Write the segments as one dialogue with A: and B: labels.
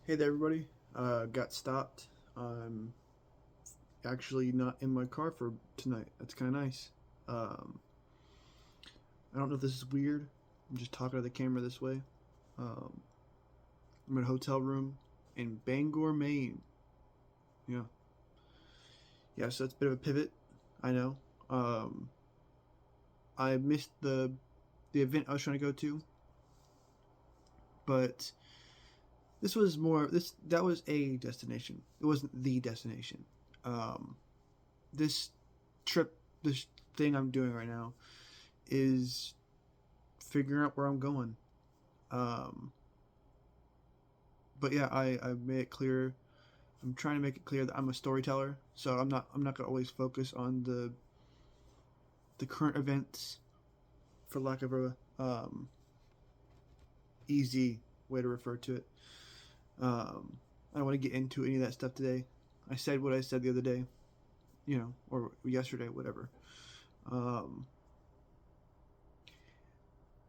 A: Hey there, everybody. Got stopped. I'm actually not in my car for tonight. That's kind of nice. Um, I don't know if this is weird. I'm just talking to the camera this way. Um, I'm in a hotel room in Bangor, Maine. Yeah, yeah. So that's a bit of a pivot. I know. Um, I missed the event I was trying to go to, but this was more this that was a destination. It wasn't the destination. Um, this trip, this thing I'm doing right now is figuring out where I'm going. Um, but yeah, I made it clear. I'm trying to make it clear that I'm a storyteller, so I'm not gonna always focus on the current events, for lack of a easy way to refer to it. I don't want to get into any of that stuff today. I said what I said the other day, or yesterday, whatever. Um,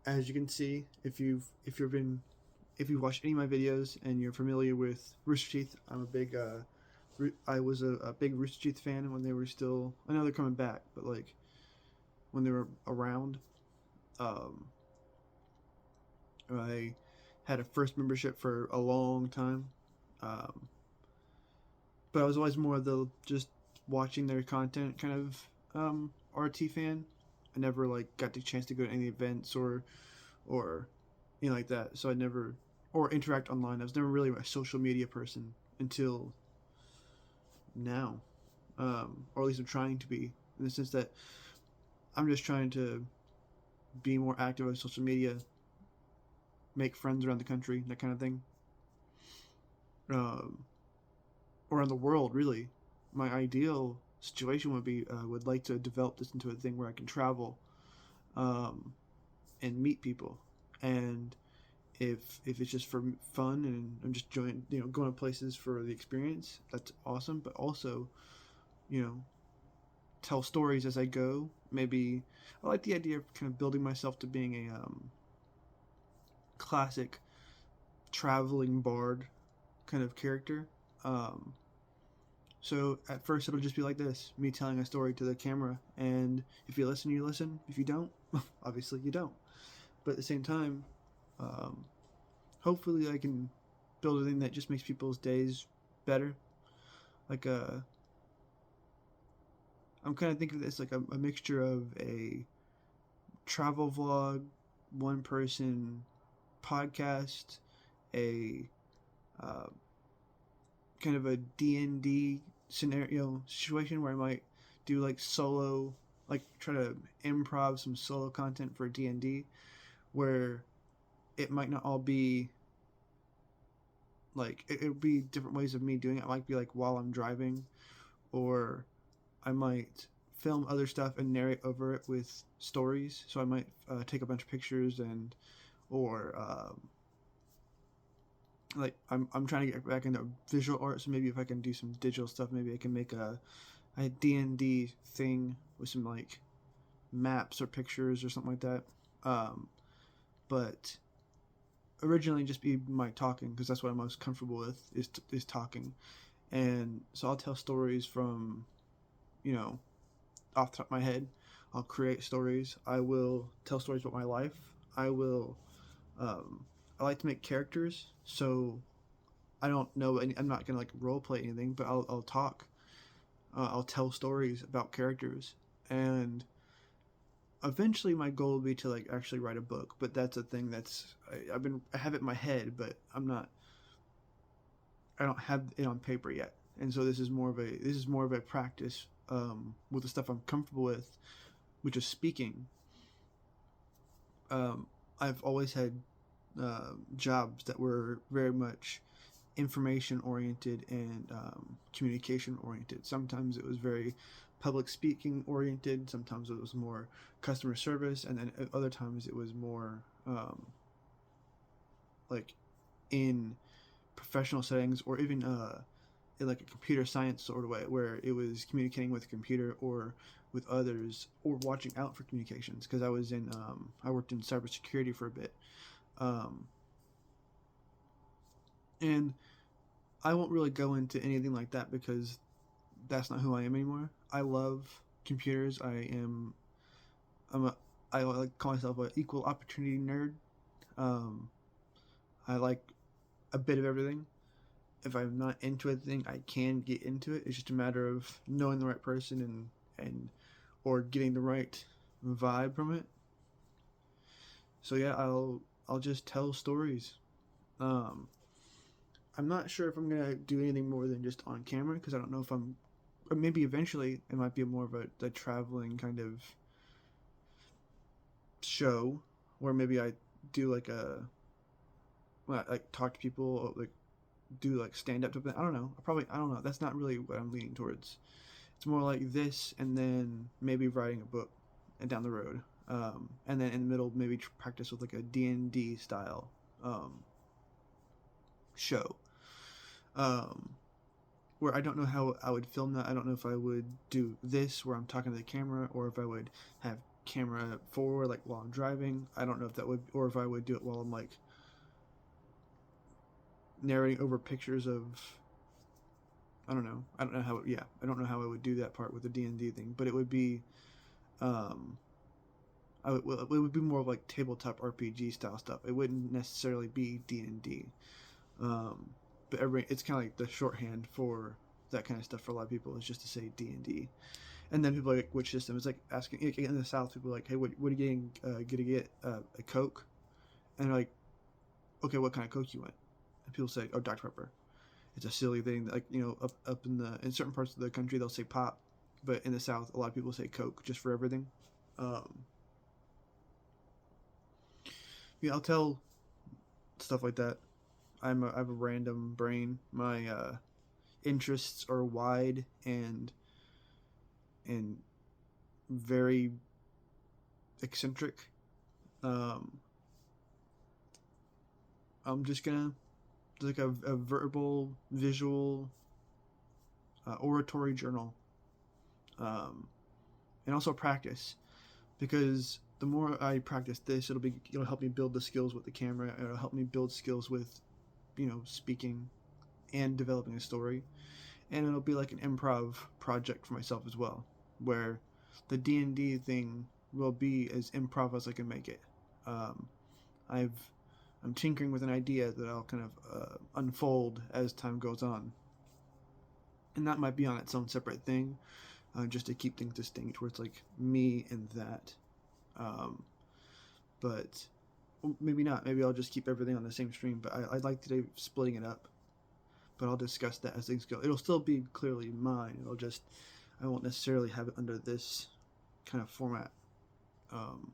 A: as you can see, if you've watched any of my videos and you're familiar with Rooster Teeth, I was a big Rooster Teeth fan when they were still. I know they're coming back, but like when they were around, um, I had a first membership for a long time, um, but I was always more of the just watching their content kind of RT fan. I never like got the chance to go to any events or like that. So I never or interact online. I was never really a social media person until now, or at least I'm trying to be, in the sense that I'm just trying to be more active on social media, make friends around the country, that kind of thing, um, around the world. Really, my ideal situation would be would like to develop this into a thing where I can travel um, and meet people, and if it's just for fun and I'm just going to places for the experience, that's awesome. But also, you know, tell stories as I go. Maybe I like the idea of kind of building myself to being a classic traveling bard kind of character. Um, so at first it'll just be like this, me telling a story to the camera, and if you listen, you listen. If you don't, obviously you don't. But at the same time, um, hopefully I can build a thing that just makes people's days better. Like I'm kind of thinking of this like a mixture of a travel vlog, one person podcast, a uh, kind of a D&D scenario situation where I might do like solo, like try to improv some solo content for D&D, where it might not all be like it would be different ways of me doing it. It might be like while I'm driving, or I might film other stuff and narrate over it with stories. So I might take a bunch of pictures and or like I'm trying to get back into visual art. So maybe if I can do some digital stuff, maybe I can make a D&D thing with some like maps or pictures or something like that. Um, but originally just be my talking, because that's what I'm most comfortable with is talking. And so I'll tell stories from you know off the top of my head. I'll create stories. I will tell stories about my life. I will. Um, I like to make characters, so I don't know. I'm not gonna like role play anything, but I'll talk. I'll tell stories about characters, and eventually my goal will be to like actually write a book. But that's a thing I have it in my head, but I don't have it on paper yet. And so this is more of a practice with the stuff I'm comfortable with, which is speaking. um, I've always had jobs that were very much information oriented and communication oriented. Sometimes it was very public speaking oriented. Sometimes it was more customer service, and then at other times it was more like in professional settings, or even in like a computer science sort of way, where it was communicating with a computer or with others, or watching out for communications. Because I worked in cybersecurity for a bit, um, and I won't really go into anything like that because that's not who I am anymore. I love computers. I'm a I like call myself an equal opportunity nerd. Um, I like a bit of everything. If I'm not into a thing, I can get into it. It's just a matter of knowing the right person and or getting the right vibe from it. So yeah, I'll just tell stories. Um, I'm not sure if I'm gonna do anything more than just on camera because I don't know if I'm. Or maybe eventually it might be more of a traveling kind of show where maybe I do like like talk to people, like do like stand up to them. I don't know. I don't know. That's not really what I'm leaning towards. It's more like this, and then maybe writing a book, and down the road, and then in the middle maybe practice with like a D&D style show, um, where I don't know how I would film that. I don't know if I would do this where I'm talking to the camera, or if I would have camera forward like while I'm driving. I don't know if that would, or if I would do it while I'm like narrating over pictures of. I don't know. I don't know how. Yeah, I don't know how I would do that part with the D&D thing, but it would be. Um, well, it would be more of like tabletop RPG style stuff. It wouldn't necessarily be D&D. Um, but it's kind of like the shorthand for that kind of stuff for a lot of people is just to say D&D. And then people are like, which system? It's like asking in the South. People are like, hey, what are you getting? Gonna get a Coke? And they're like, okay, what kind of Coke you want? And people say, oh, Dr Pepper. It's a silly thing. Like up in certain parts of the country they'll say pop, but in the South a lot of people say Coke just for everything. Um, yeah, I'll tell stuff like that. I have a random brain. My interests are wide and very eccentric. Um, I'm just gonna like a verbal, visual, oratory journal, um, and also practice because the more I practice this, it'll help me build the skills with the camera. It'll help me build skills with speaking and developing a story, and it'll be like an improv project for myself as well, where the D&D thing will be as improv as I can make it. Um, I've I'm tinkering with an idea that I'll kind of unfold as time goes on, and that might be on its own separate thing, just to keep things distinct, where it's like me and that. Um, but maybe not. Maybe I'll just keep everything on the same stream. But I'd like today splitting it up. But I'll discuss that as things go. It'll still be clearly mine. I won't necessarily have it under this kind of format. Um,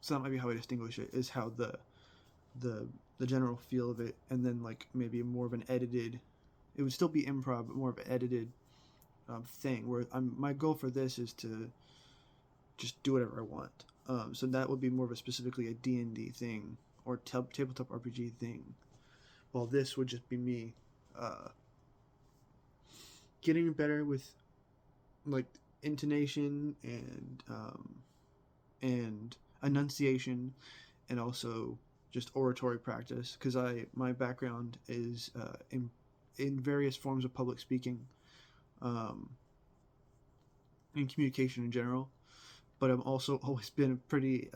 A: so that might be how I distinguish it. Is how the the general feel of it, and then like maybe more of an edited. It would still be improv, but more of an edited thing. Where my goal for this is to just do whatever I want. So that would be more of a specifically a D&D thing or tabletop RPG thing. While this would just be me getting better with like intonation and enunciation, and also just oratory practice because my background is in various forms of public speaking, um, and communication in general. But I've also always been pretty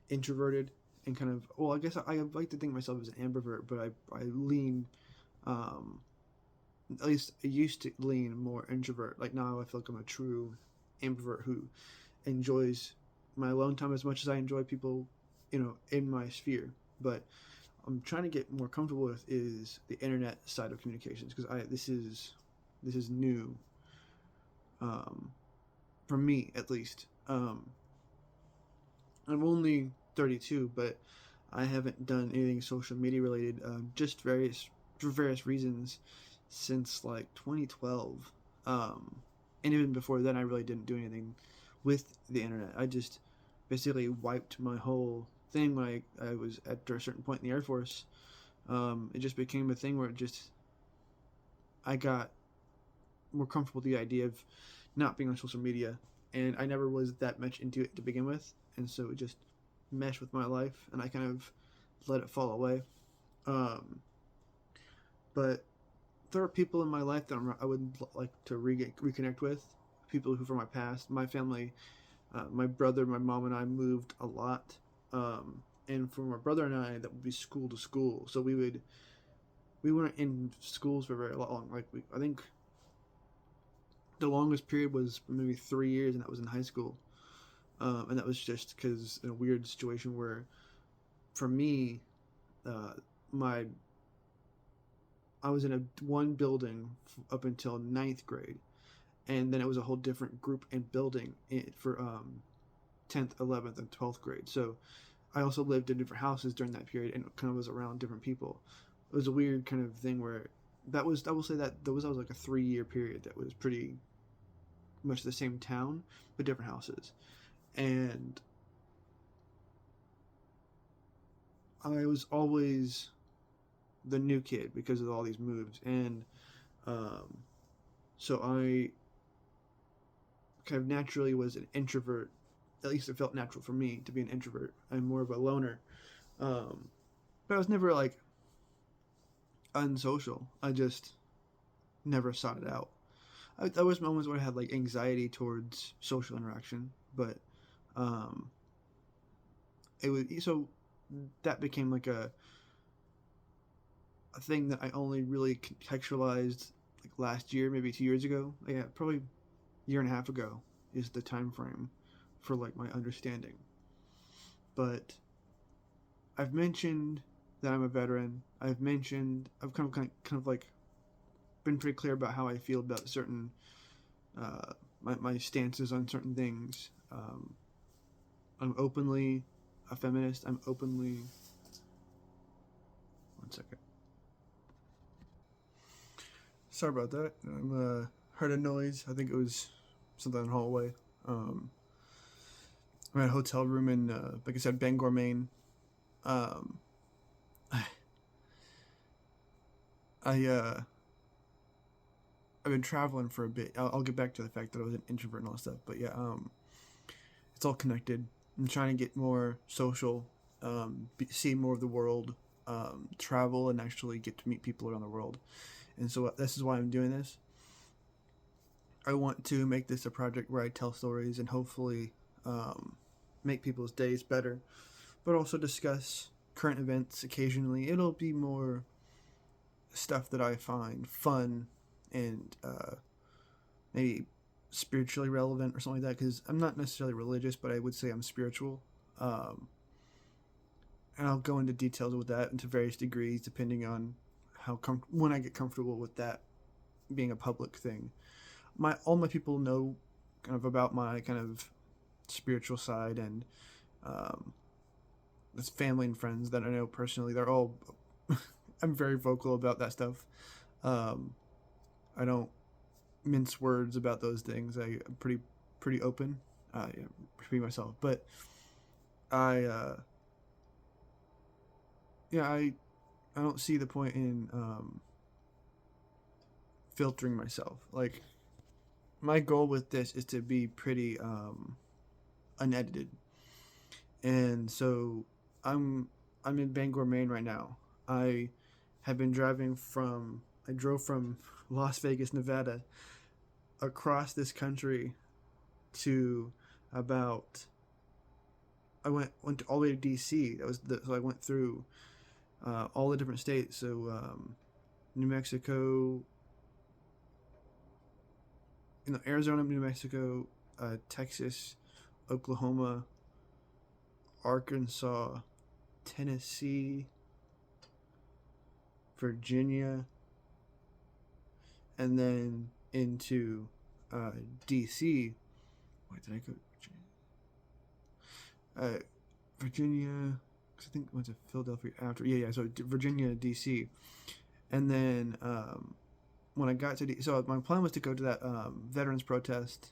A: introverted and kind of, well, I guess I like to think of myself as an ambivert, but I lean, um, at least I used to lean more introvert. Like now I feel like I'm a true ambivert who enjoys my alone time as much as I enjoy people, in my sphere. But I'm trying to get more comfortable with is the internet side of communications because this is new, um, for me at least. I'm only 32, but I haven't done anything social media related, just for various reasons, since like 2012. And even before then, I really didn't do anything with the internet. I just basically wiped my whole thing when I was at a certain point in the Air Force. It just became a thing where I got more comfortable with the idea of not being on social media, and I never was that much into it to begin with, and so it just meshed with my life, and I kind of let it fall away. Um, But there are people in my life that I would like to reconnect with. People who from my past, my family, my brother, my mom, and I moved a lot. And for my brother and I, that would be school to school. So we weren't in schools for very long. Like I think the longest period was maybe 3 years, and that was in high school. And that was just because in a weird situation where, for me, uh, my I was in a one building up until ninth grade, and then it was a whole different group and building for 10th, 11th, and 12th grade. So I also lived in different houses during that period and kind of was around different people. It was a weird kind of thing where I will say that was like a 3 year period that was pretty much the same town but different houses. And I was always the new kid because of all these moves. And um, so I kind of naturally was an introvert. At least it felt natural for me to be an introvert. I'm more of a loner. Um, but I was never like unsocial. I just never sought it out. There was moments where I had like anxiety towards social interaction, but um, it was so that became like a thing that I only really contextualized like last year, maybe 2 years ago. Yeah, probably a year and a half ago is the time frame for like my understanding. But I've mentioned that I'm a veteran. I've kind of like been pretty clear about how I feel about certain my stances on certain things. I'm openly a feminist. I'm openly. One second. Sorry about that. I heard a noise. I think it was something in the hallway. Um, I'm at a hotel room in, like I said, Bangor, Maine. Um, I I've been traveling for a bit. I'll get back to the fact that I was an introvert and all that stuff. But yeah, it's all connected. I'm trying to get more social, see more of the world, travel, and actually get to meet people around the world. And so this is why I'm doing this. I want to make this a project where I tell stories and hopefully make people's days better, but also discuss current events occasionally. It'll be more stuff that I find fun and maybe spiritually relevant or something like that, because I'm not necessarily religious, but I would say I'm spiritual. Um, and I'll go into details with that into various degrees depending on when I get comfortable with that being a public thing. All my people know kind of about my kind of spiritual side, and um, this family and friends that I know personally, they're all I'm very vocal about that stuff. Um, I don't mince words about those things. I'm pretty open. Yeah, be myself, but I yeah I don't see the point in filtering myself. Like my goal with this is to be pretty unedited, and so I'm I'm in Bangor, Maine right now. I have been I drove from Las Vegas, Nevada, across this country to about went all the way to DC. So I went through all the different states. So New Mexico, Arizona, New Mexico, Texas, Oklahoma, Arkansas, Tennessee, Virginia, and then into DC. Wait, did I go? Virginia. I think I went to Philadelphia after. Yeah. So Virginia, DC, and then when I got to so my plan was to go to that veterans protest,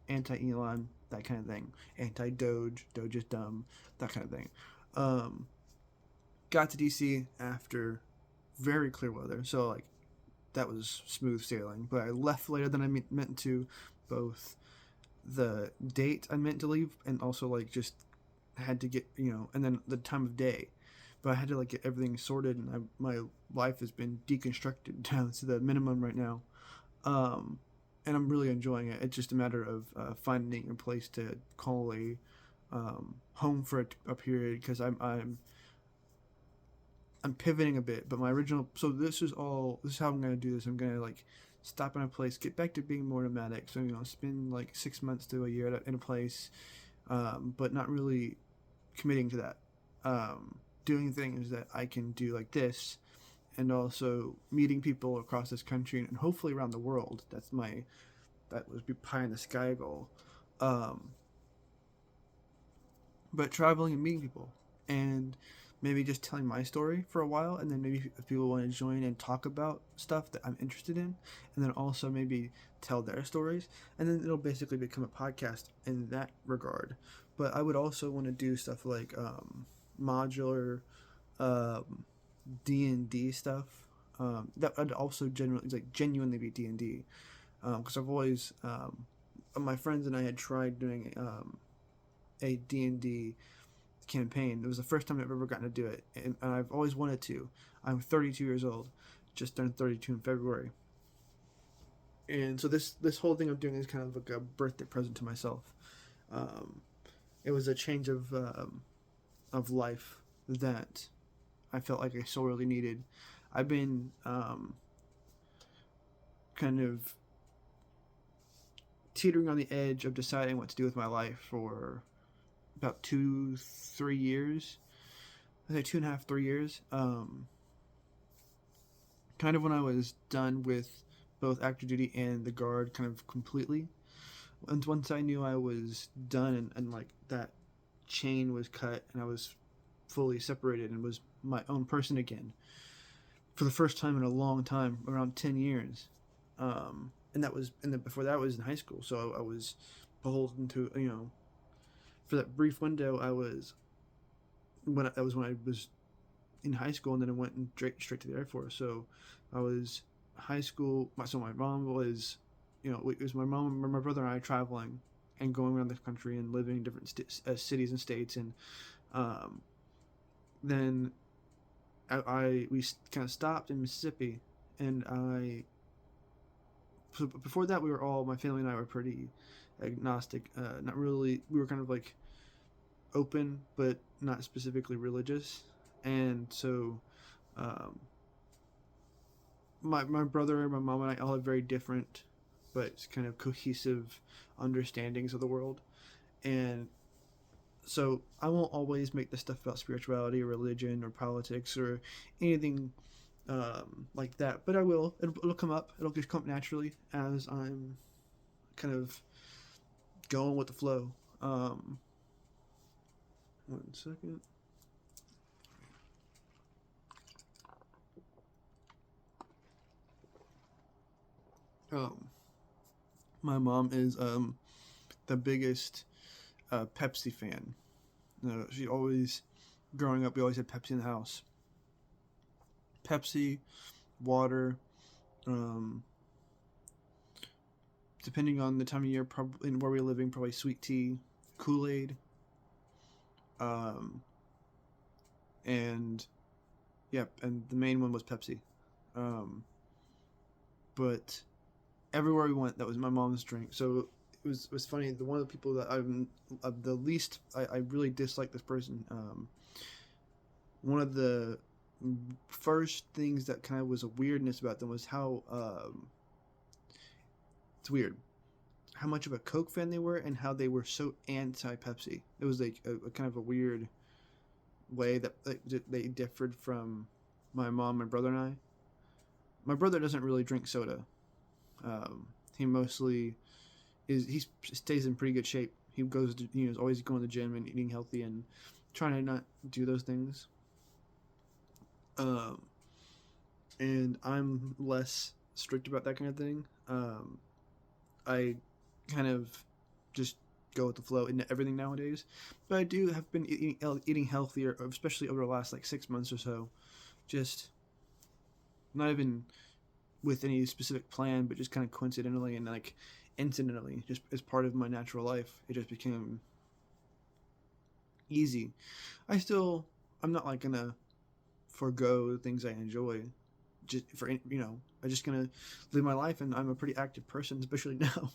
A: anti-Elon, that kind of thing, anti-Doge, Doge is dumb, that kind of thing. Um, got to DC after very clear weather, so like that was smooth sailing. But I left later than I meant to, both the date I meant to leave and also like just had to get and then the time of day, but I had to like get everything sorted, and my life has been deconstructed down to the minimum right now. Um, and I'm really enjoying it. It's just a matter of finding a place to call a home for a period, because I'm pivoting a bit. But my original, so this is how I'm gonna do this. I'm gonna like stop in a place, get back to being more nomadic. So spend like 6 months to a year in a place, but not really committing to that. Doing things that I can do like this, and also meeting people across this country and hopefully around the world. That was be pie in the sky goal. Um, but traveling and meeting people, and maybe just telling my story for a while, and then maybe if people want to join and talk about stuff that I'm interested in, and then also maybe tell their stories, and then it'll basically become a podcast in that regard. But I would also want to do stuff like modular um, D&D stuff. That would also genuinely be D&D, because I've always my friends and I had tried doing a D&D campaign. It was the first time I've ever gotten to do it, and I've always wanted to. I'm 32 years old, just turned 32 in February, and so this whole thing I'm doing is kind of like a birthday present to myself. Um, it was a change of life that I felt like I sorely needed. I've been kind of teetering on the edge of deciding what to do with my life for about 2-3 years. I say 2.5, 3 years. Kind of when I was done with both active duty and the guard, kind of completely. And once I knew I was done, and like that chain was cut, and I was fully separated and was my own person again for the first time in a long time, around 10 years. And that was, and then before that I was in high school, so I was beholden to, for that brief window. I was that was when I was in high school, and then I went straight to the Air Force. So I was high school. So my mom was, it was my mom, my brother, and I traveling and going around the country and living in different cities and states, and then we kind of stopped in Mississippi, and so before that we were all, my family and I were pretty agnostic. Not really. We were kind of like open, but not specifically religious, and so um, my brother, my mom, and I all have very different but kind of cohesive understandings of the world, and so I won't always make this stuff about spirituality or religion or politics or anything like that, but I will. It'll come up. It'll just come up naturally as I'm kind of going with the flow. 1 second. Um, my mom is the biggest Pepsi fan. She always, growing up, we always had Pepsi in the house. Pepsi, water, um, depending on the time of year, probably where we're living, probably sweet tea, Kool-Aid, um, and and the main one was Pepsi. Um, but everywhere we went, that was my mom's drink. So it was funny. One of the people that I'm the least, I really dislike this person. One of the first things that kind of was a weirdness about them was how it's weird how much of a Coke fan they were, and how they were so anti Pepsi. It was like a kind of a weird way that they differed from my mom, my brother, and I. My brother doesn't really drink soda. He mostly he stays in pretty good shape. He goes to, is always going to the gym and eating healthy and trying to not do those things. Um, and I'm less strict about that kind of thing. I kind of just go with the flow in everything nowadays. But I do have been eating healthier, especially over the last like 6 months or so. Just not even with any specific plan, but just kind of coincidentally and like incidentally, just as part of my natural life, it just became easy. I'm not like gonna forego the things I enjoy. Just for I'm just gonna live my life, and I'm a pretty active person, especially now.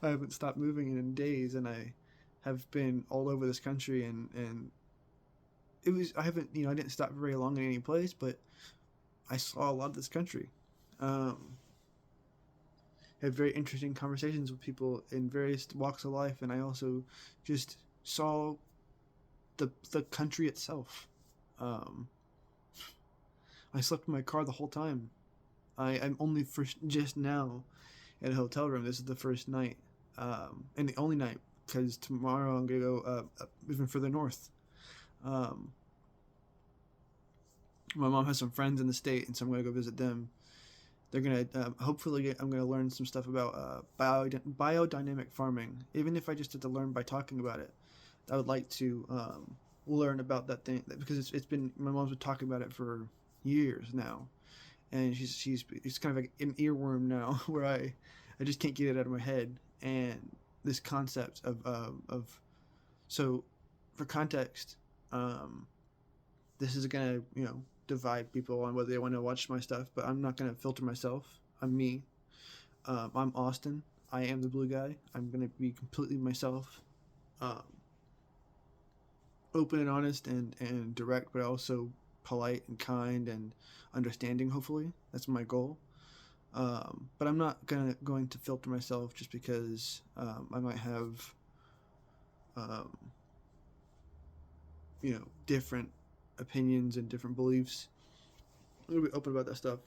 A: I haven't stopped moving in days, and I have been all over this country, and I haven't I didn't stop very long in any place, but I saw a lot of this country. Um, had very interesting conversations with people in various walks of life, and I also just saw the country itself. Um, I slept in my car the whole time. I'm only for just now in a hotel room. This is the first night, and the only night, because tomorrow I'm gonna go even further north. Um, my mom has some friends in the state, and so I'm gonna go visit them. They're gonna hopefully I'm gonna learn some stuff about biodynamic farming. Even if I just have to learn by talking about it, I would like to learn about that thing because it's been my mom's been talking about it for years now, and she's it's kind of like an earworm now where I just can't get it out of my head. And this concept of so for context, this is gonna divide people on whether they want to watch my stuff, but I'm not gonna filter myself. I'm me. I'm Austin. I am the blue guy. I'm gonna be completely myself, um, open and honest and direct, but also polite and kind and understanding. Hopefully, that's my goal. But I'm not going to filter myself just because I might have um, different opinions and different beliefs. I'm gonna be open about that stuff.